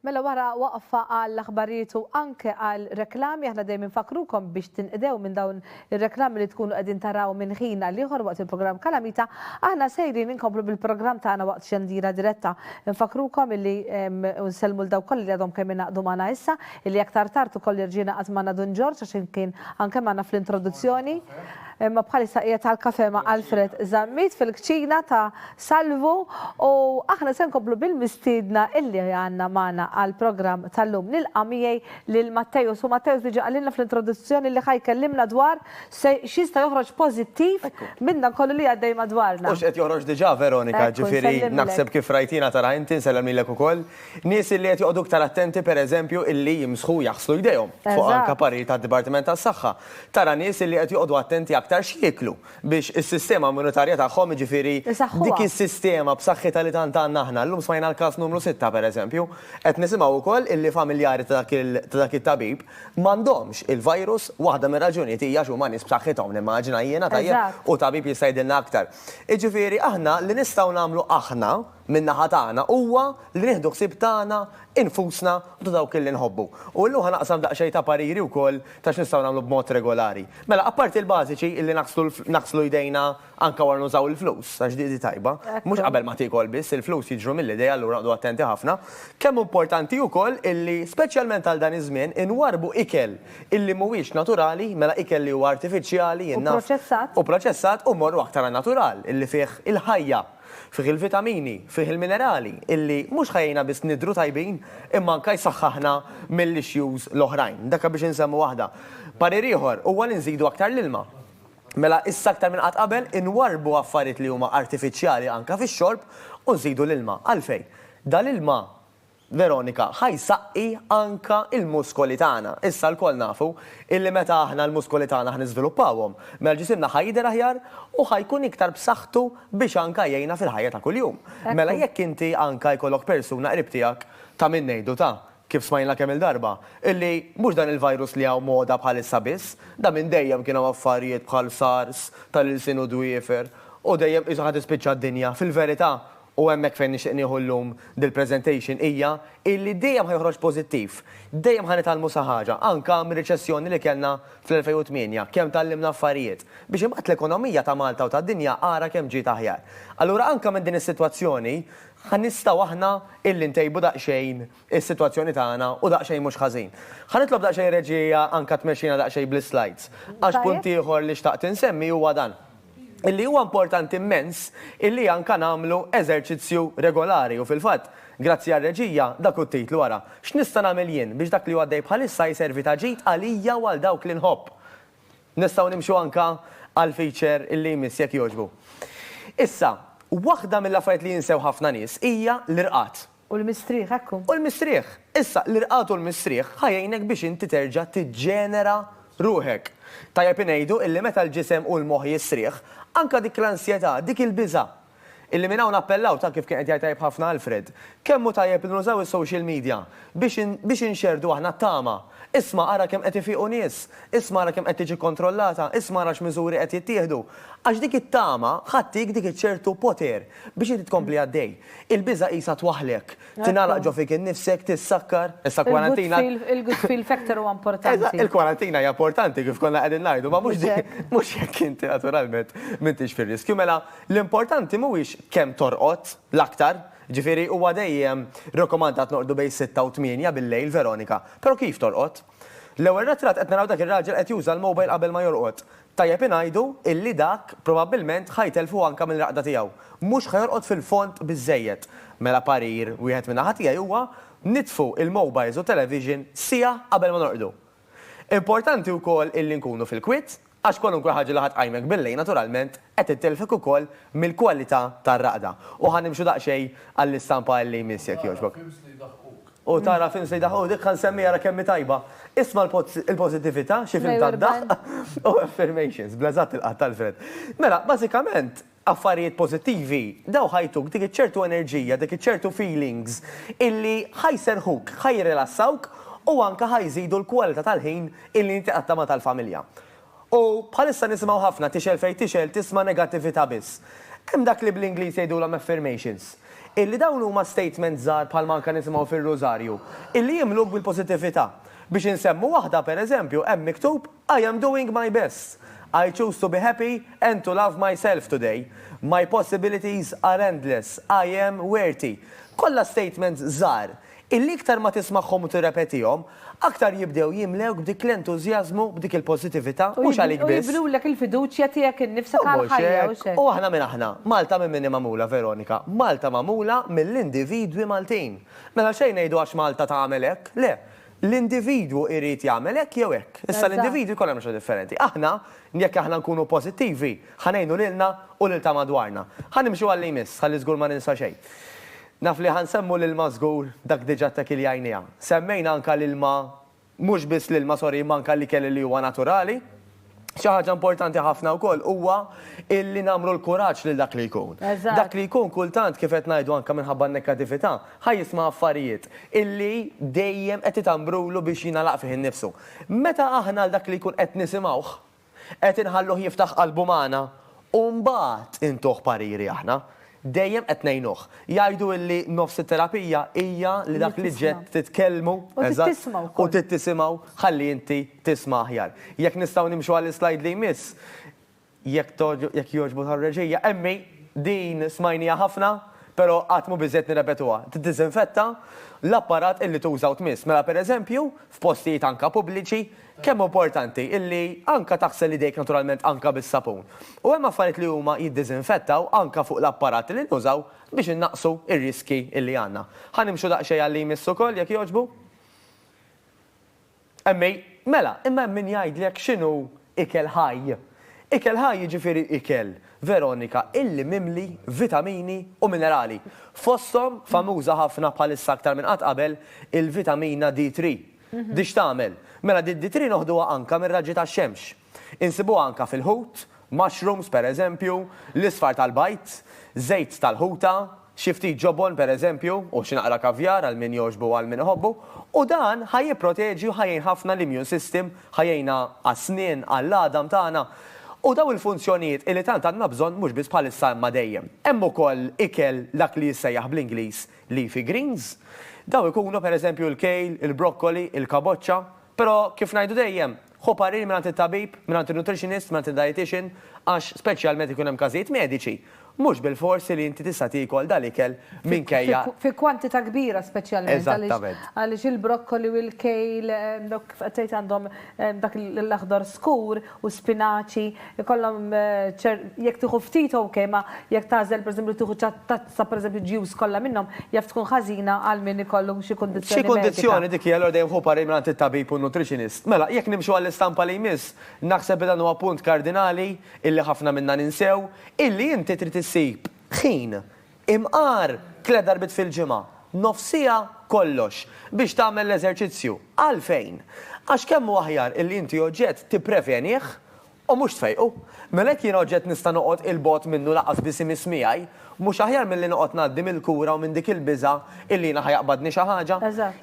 Mela wara waqfa għall-aħbarijiet u anke għall-reklami aħna dejjem infakrukom biex tinqdew minn dawn ir-reklami li tkunu qegħdin taraw minn ħin għal ieħor waqt il-programm Kalamita, aħna sejrin inkomplu bil-programm tagħna waqt xandira diretta. Infakrukom illi nsellmu l daw kollha li għadhom kemm inaqdu magħna issa, illi aktar tard ukoll irġiena qatt magħna Dun George għax kien anke magħna fl-introduzzjoni. Ma bħalissa qiegħed tal-kafe ma' Alfred Zammit fil-kċina ta' Salvu u aħna se nkomplu bil-mistiedna illi għandna magħna għall-programm tal-lum nilqa' miegħi lil Mattejus u Mattejus diġà qalilna fl-introduzzjoni li ħajkellimna dwar x'jista' joħroġ pożittiv minn dan kollu li għaddej madwarna. Mhux qed joħroġ diġà Veronika, ġifieri naħseb kif rajtina tara inti nsellem lilek ukoll. Nies li qed joqogħdu iktar attenti pereżempju illi jimsħu jaħslu jdejhom fuq anke parir tad-Dipartiment tas-Saħħa. Tara nies li qed joqogħdu attenti aktar x'jieklu biex is-sistema immunitarja tagħhom jiġifieri dik is-sistema b'saħħitha li tant għandna aħna. Llum smajna l-każ numru 6 pereżempju, qed nisimgħu wkoll illi familjari ta' dak it-tabib m'għandhomx il-virus waħda mir-raġunijiet hija huma nies b'saħħithom nimmaġina jiena tajjeb u tabib jista' jgħidilna aktar. Jiġifieri aħna li nistgħu nagħmlu aħna min-naħa tagħna huwa li nieħdu ħsieb tagħna infusna u dawk illi nħobbu. U llum ħanaqsam daqsxejn ta' pariri wkoll ta' x'nistgħu nagħmlu b'mod regolari. Mela apparti l-bażiċi illi naqslu jdejna anke wara nużaw il-flus, għax di tajba, mhux qabel ma tikol biss, il-flus jiġru mill-idea allura noqgħdu attenti ħafna. Kemm importanti wkoll illi speċjalment għal dan iż-żmien inwarbu ikel illi mhuwiex naturali, mela ikel li huwa artifiċjali u proċessat u morru aktar natural illi fih il-ħajja, fih il-vitamini, fih il-minerali, illi mhux ħajjina biss nidru tajbin, imma anke jsaħħaħna mill-issues l-oħrajn. Dakka biex insemmu waħda. Parir ieħor huwa li nżidu aktar l-ilma. Mela issa aktar minn qatt qabel inwarbu affarijiet li huma artifiċjali anke fix-xorb u nżidu l-ilma. Għalfejn? Dal-ilma Veronika, ħajsaqqi anka il-muskoli tagħna. Issa lkoll nafu illi meta aħna l-muskoli tagħna ħniżviluppawhom, mela ġisimna ħajder aħjar u ħajkun iktar b'saħħtu biex anka jgħinna fil-ħajja ta' kuljum. Mela jekk inti anka jkollok persuna qrib tiegħek ta' min ngħidu ta' kif smajna kemm il-darba, illi mhux dan il-virus li hawn moda bħalissa biss, da minn dejjem kienu affarijiet bħal SARS, tal-ilsin u dwiefer, u dejjem iżda ħad tispiċċa d-dinja. Fil-verità, u hemmhekk fejn nixtieq nieħu llum dil-presentation hija illi dejjem ħajħroġ pożittiv, dejjem ħanitalmu sa ħaġa, anke mir-reċessjoni li kellna fl-2008, kemm tallimna affarijiet biex imbagħad l-ekonomija ta' Malta u tad-dinja ara kemm ġiet aħjar. Allura anke minn din is-sitwazzjoni ħannistgħu aħna illi ntejbu daqsxejn is-sitwazzjoni tagħna u daqsxejn mhux ħażin. Ħanitlob daqsxejn reġija anke tmexxina daqsxejn bl-slides. Għax punt ieħor li xtaqt insemmi huwa dan. Illi huwa importanti immens illi anke nagħmlu eżerċizzju regolari u fil-fatt, grazzi għar-reġija dak it-titlu wara. X'nista' nagħmel jien biex dak li għaddej bħalissa jservi ta' ġid għalija u għal dawk li nħobb. Nistgħu nimxu anke għal feature illi jmiss jekk jogħġbu. Issa, waħda mill-affarijiet li jinsew ħafna nies hija l-irqat. U l-mistrieħ ekku. U l-mistrieħ. Issa l-irqat u l-mistrieħ ħajjejnek biex inti terġa' tiġġenera ruħek. Tajjeb ngħidu illi meta l-ġisem u l-moħħ jisrieħ, anka dik l-ansjetà, dik il-biża' illi minn hawn appellaw ta' kif kien qed jgħid tajjeb ħafna Alfred. Kemm hu tajjeb nużaw is-social media biex inxerdu aħna t-tama. Isma' ara kemm qed ifiqu nies, isma' ara kemm qed tiġi kontrollata, isma' ara x'miżuri qed jittieħdu. Għax dik it-tama ħadtik dik iċ-ċertu poter biex inti tkompli għaddej. Il-biża' qisha twaħlek, tingħalaq ġo fik innifsek, tissakkar, issa kwarantina. Il-good feel factor huwa importanti. Il-kwarantina hija importanti kif konna qegħdin ngħidu, ma mhux jekk inti naturalment m'intix fir-riskju. Mela l-importanti mhuwiex kemm torqod l-aktar. Ġifieri huwa dejjem rekomandat noqogħdu bejn 6 u 8 bil-lejl Veronika. Però kif torqod? L-ewwel ratrat qed naraw dak ir-raġel qed juża l-mobile qabel ma jorqod. Tajjeb ingħidu illi dak probabbilment ħajtelfu anke mill-raqda tiegħu. Mhux ħajorqod fil-font biżżejjed. Mela parir wieħed minn naħa tiegħi huwa nitfu il-mobiles u television siegħa qabel ma norqdu. Importanti wkoll illi nkunu fil-kwitt għax kwalunkwe ħaġa li ħatqajmek bil-lejl naturalment qed ittelfek ukoll mill-kwalità tar-raqda. U ħanimxu daqsxejn għall-istampa li jmiss jekk jogħġbok. U tara films li daħħu dik ħansemmi ara kemm tajba. Isma' l-pożittività xi film tad-daħ u affirmations blażat il-qatt tal-Fred. Mela, bażikament affarijiet pożittivi daw ħajtuk dik iċ-ċertu enerġija, dik iċ-ċertu feelings illi ħajserħuk, ħajrilassawk u anke ħajżidu l-kwalità tal-ħin illi inti qatt tagħmel tal-familja. U bħalissa nisimgħu ħafna tixel fejn tixel tisma' negattività biss. hemm dak li bl-Ingliż jgħidulhom affirmations. Illi dawn huma statements żgħar bħal manka nisimgħu fir-Rożarju, illi jimluk bil-pożittività. Biex insemmu waħda pereżempju hemm miktub I am doing my best. I choose to be happy and to love myself today. My possibilities are endless. I am worthy. Kollha statements żgħar. Illi iktar ma tismagħhom u tirrepetihom, aktar jibdew jimlewk b'dik l-entużjażmu, b'dik il-pożittività mhux għalik biss. U jibdulek il-fiduċja tiegħek innifsek għall-ħajja u xejn. U aħna minn aħna, Malta minn minni magħmula, Veronika. Malta magħmula mill-individwi Maltin. Mela xejn ngħidu għax Malta tagħmel hekk? Le. L-individwu irrid jagħmel hekk jew hekk. Issa l-individwi kollha mhux differenti. Aħna jekk aħna nkunu pożittivi, ħanejnu lilna u lil ta' madwarna. Ħanimxu għalli jmiss, ħalli żgur ma ninsa xejn. Naf li ħansemmu l-ilma żgur dak diġà ta' kil jajnija. Semmejna anka l-ilma, mhux biss l-ilma sorry, manka li kelli li huwa naturali. Xi ħaġa importanti ħafna wkoll huwa illi nagħmlu l-kuraġġ lil dak li jkun. Dak li jkun kultant kif qed ngħidu anke minħabba n-negattività, ħajjisma' affarijiet illi dejjem qed itambrulu biex jingħalaq fih innifsu. Meta aħna l dak li jkun qed nisimgħuh, qed inħalluh jiftaħ qalbu magħna u mbagħad intuħ pariri aħna. Dejjem qed ngħinuh. Jgħidu illi nofs it-terapija hija li dak li ġed titkellmu u tittisimgħu ħalli inti tisma' aħjar. Jekk nistgħu nimxu għall-slide li jmiss, jekk jogħġbu tar-reġija, emmi din smajnija ħafna, però qatt mhu biżżejjed nirrepetuha. Tiddiżinfetta l-apparat illi tużaw tmiss. Mela pereżempju f'postijiet anke pubbliċi kemm importanti illi anka taħsel idejk naturalment anka bis-sapun. U hemm affarijiet li huma jiddiżinfettaw anka fuq l-apparat li nużaw biex innaqsu ir-riski illi għandna. Ħanimxu daqsxejn għalli jmiss ukoll jekk jogħġbu? Emmej, mela, imma min jgħidlek x'inhu ikel ħaj. Ikel ħaj jiġifieri ikel, Veronika, illi mimli vitamini u minerali. Fosthom famuża ħafna bħalissa aktar minn qatt qabel il-vitamina D3. Dix tagħmel? Mela D3 noħduha anka mir-raġġi tax-xemx. Insibuha anka fil-ħut, mushrooms pereżempju, l-isfar tal-bajt, żejt tal-ħuta, xi ftit ġobon pereżempju, u xi naqra kavjar għal min jogħġbu għal min iħobbu, u dan ħajjipproteġi u ħajjin ħafna l-immune system, ħajjina għas-snien għall-għadam tagħna. U daw il-funzjonijiet illi tant għandna bżonn mhux biss bħalissa imma dejjem. Hemm ukoll ikel dak li jissejjaħ bl-Ingliż leafy greens. Daw ikunu pereżempju l-kejl, il-brokkoli, il-kaboċċa, però kif ngħidu dejjem, ħu parir mingħand it-tabib, mingħand il-nutritionist, mingħand il-dietitian, għax speċjalment ikun hemm każijiet mediċi. Mhux bil-forsi li inti tista' tiekol dal-ikel minkejja. Fi kwantità kbira speċjalment. Eżattament. Għaliex il-brokkoli u l-kejl, dok tgħid għandhom dak l-aħdar skur u spinaċi, ikollhom jekk tieħu ftit okej, ma jekk tażel pereżempju tieħu tazza pereżempju ġjuż kollha minnhom jaf tkun ħażina għal min ikollhom xi kundizzjoni. Xi kundizzjoni dik hija dejjem ħu parir mingħand it-tabib u nutritionist. Mela, jekk nimxu għall-istampa li jmiss, naħseb dan huwa punt kardinali illi ħafna minna ninsew, illi inti trid issib ħin imqar 3 darbit fil-ġimgħa, nofsija kollox biex tagħmel l-eżerċizzju. Għalfejn? Għax kemm hu aħjar illi inti oġġett tipprevenih u mhux tfejqu. Mela jekk jien oġġett nista' noqgħod il-bot minnu laqas biss imiss miegħi, mhux aħjar milli noqgħod ngħaddi mill-kura u minn dik il-biża illi jiena ħajaqbadni xi ħaġa.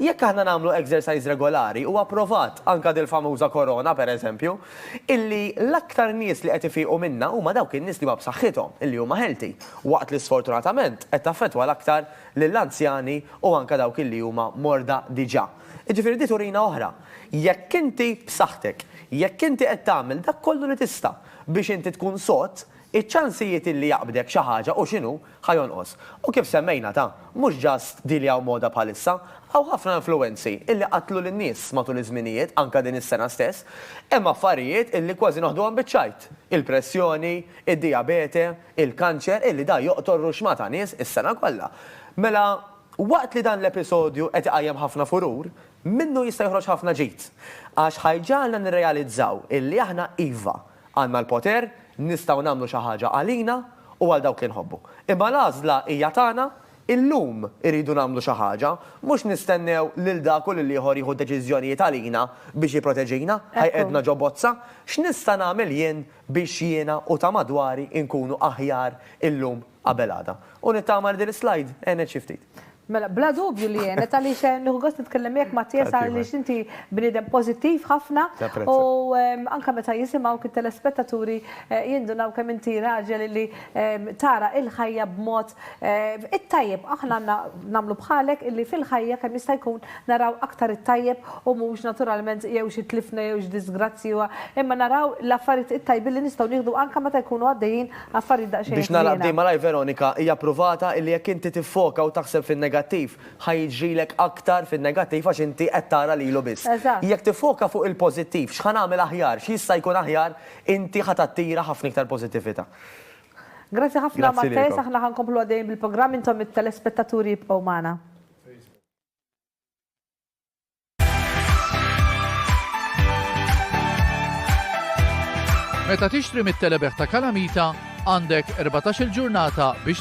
Jekk aħna nagħmlu exercise regolari u approvat anke dil-famuża korona pereżempju, illi l-aktar nies li qed ifiqu minnha huma dawk in-nies li ma b'saħħithom illi huma healthy, waqt li sfortunatament qed taffettwa l-aktar lill-anzjani u anke dawk illi huma morda diġà. Jiġifieri di turina oħra, jekk inti b'saħħtek, jekk inti qed tagħmel dak kollu li tista' biex inti tkun sod, iċ-ċansijiet illi jaqbdek xi ħaġa u x'inhu ħajonqos. U kif semmejna mhux ġast dili hawn moda bħalissa, hawn ħafna influenzi illi qatlu lin-nies matul iż-żminijiet anke din is-sena stess, hemm affarijiet illi kważi noħduhom biċ-ċajt. Il-pressjoni, id-diabete, il-kanċer illi da joqtorru x'mata nies is-sena kollha. Mela waqt li dan l-episodju qed iqajjem ħafna furur, minnu jista' joħroġ ħafna ġid. Għax ħajġalna nirrealizzaw illi aħna iva għandna l-poter, nistgħu nagħmlu xi ħaġa għalina u għal dawk li nħobbu. Imma l-għażla hija tagħna illum iridu nagħmlu xi ħaġa, mhux nistennew lil dak u lil ieħor jieħu deċiżjonijiet għalina biex jipproteġina, ħajqedna ġo bozza, x'nista' nagħmel jien biex jiena u ta' madwari nkunu aħjar illum qabel għada. U nittamar din is-slide għenet xi ftit. Mela, bla dubju li jenet għaliex nieħu gost nitkellem jekk Mattias għaliex inti bniedem pożittiv ħafna u anke meta jisimgħu it-telespettaturi jindunaw kemm inti raġel li tara il-ħajja b'mod it-tajjeb. Aħna nagħmlu bħalek illi fil-ħajja kemm jista' jkun naraw aktar it-tajjeb u mhux naturalment jew xi tlifna jew xi disgrazzi imma naraw l-affarijiet it-tajbi li nistgħu nieħdu anke meta jkunu għaddejjin affarijiet daqsxejn. Biex nalaq dejjem malaj Veronika hija provata illi jekk inti tiffoka u taħseb fin-negattiv ħajġrilek aktar fin-negattiv għax inti qed tara lilu biss. Jekk tifoka fuq il-pożittiv, x'ħan nagħmel aħjar, x'jista' jkun aħjar, inti ħadd attira ħafna iktar pożittività. Grazzi ħafna Mattias, aħna ħankomplu għaddejjin bil-programm intom it-telespettaturi jibqgħu magħna. Meta tixtri mit-telebeħ ta' Kalamita għandek 14 ġurnata biex